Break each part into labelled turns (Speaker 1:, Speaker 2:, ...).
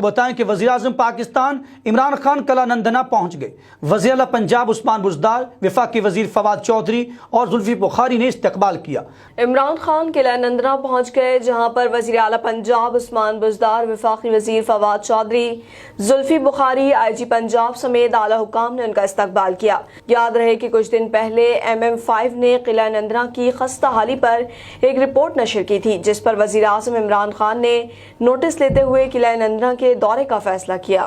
Speaker 1: بتائیں کہ وزیراعظم پاکستان عمران خان قلعہ نندنہ پہنچ گئے۔ وزیر اعلیٰ پنجاب عثمان بزدار، وفاقی وزیر فواد چودھری اور زلفی بخاری نے استقبال کیا۔
Speaker 2: عمران خان قلعہ نندنہ پہنچ گئے، جہاں پر وزیر اعلیٰ پنجاب عثمان بزدار، وفاقی وزیر فواد چودھری، زلفی بخاری، آئی جی پنجاب سمیت اعلیٰ حکام نے ان کا استقبال کیا۔ یاد رہے کہ کچھ دن پہلے MM5 نے قلعہ نندنہ کی خستہ حالی پر ایک رپورٹ نشر کی تھی، جس پر وزیر اعظم عمران خان نے نوٹس لیتے ہوئے قلعہ نندنہ کے دورے کا فیصلہ کیا۔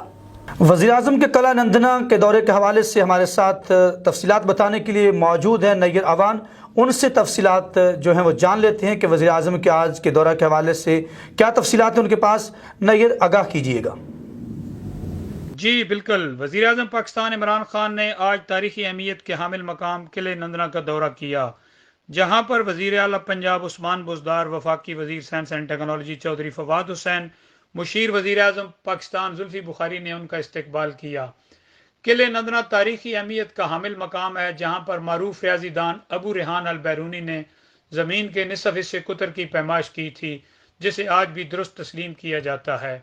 Speaker 1: وزیراعظم کے قلعہ نندنہ کے دورے کے حوالے سے ہمارے ساتھ تفصیلات بتانے کے لیے موجود ہیں نیز عوان۔ ان سے تفصیلات جو ہیں وہ جان لیتے ہیں کہ وزیراعظم کے آج کے دورہ کے حوالے سے کیا تفصیلات ہیں ان کے پاس۔ نیز آگاہ کیجیے گا۔
Speaker 3: جی بالکل، وزیراعظم پاکستان عمران خان نے آج تاریخی اہمیت کے حامل مقام قلعہ نندنہ کا دورہ کیا، جہاں پر وزیر اعلیٰ پنجاب عثمان بزدار، وفاقی وزیر science and technology Chaudhry Fawad Hussain, مشیر وزیر اعظم پاکستان زلفی بخاری نے ان کا استقبال کیا۔ قلعہ نندنہ تاریخی اہمیت کا حامل مقام ہے، جہاں پر معروف ریاضی دان ابو ریحان البیرونی نے زمین کے نصف حصے قطر کی پیمائش کی تھی، جسے آج بھی درست تسلیم کیا جاتا ہے۔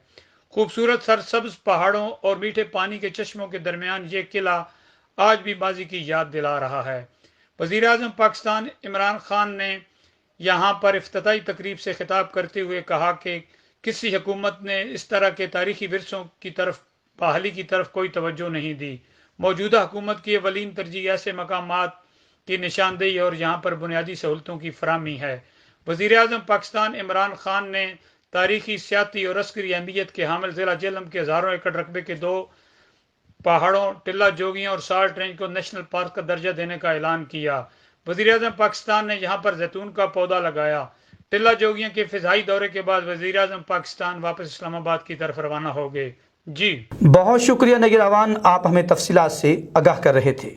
Speaker 3: خوبصورت سرسبز پہاڑوں اور میٹھے پانی کے چشموں کے درمیان یہ قلعہ آج بھی ماضی کی یاد دلا رہا ہے۔ وزیر اعظم پاکستان عمران خان نے یہاں پر افتتاحی تقریب سے خطاب کرتے ہوئے کہا کہ کسی حکومت نے اس طرح کے تاریخی ورثوں کی طرف بحالی کی طرف کوئی توجہ نہیں دی۔ موجودہ حکومت کی اولین ترجیح ایسے مقامات کی نشاندہی اور یہاں پر بنیادی سہولتوں کی فراہمی ہے۔ وزیر اعظم پاکستان عمران خان نے تاریخی، سیاحتی اور عسکری اہمیت کے حامل ضلع جہلم کے ہزاروں ایکڑ رقبے کے 2 پہاڑوں ٹلہ جوگیاں اور سالٹ رینج کو نیشنل پارک کا درجہ دینے کا اعلان کیا۔ وزیر اعظم پاکستان نے یہاں پر زیتون کا پودا لگایا۔ ٹلہ جوگیاں کے فضائی دورے کے بعد وزیر اعظم پاکستان واپس اسلام آباد کی طرف روانہ ہو گئے۔ جی
Speaker 1: بہت شکریہ نیز عوان، آپ ہمیں تفصیلات سے آگاہ کر رہے تھے۔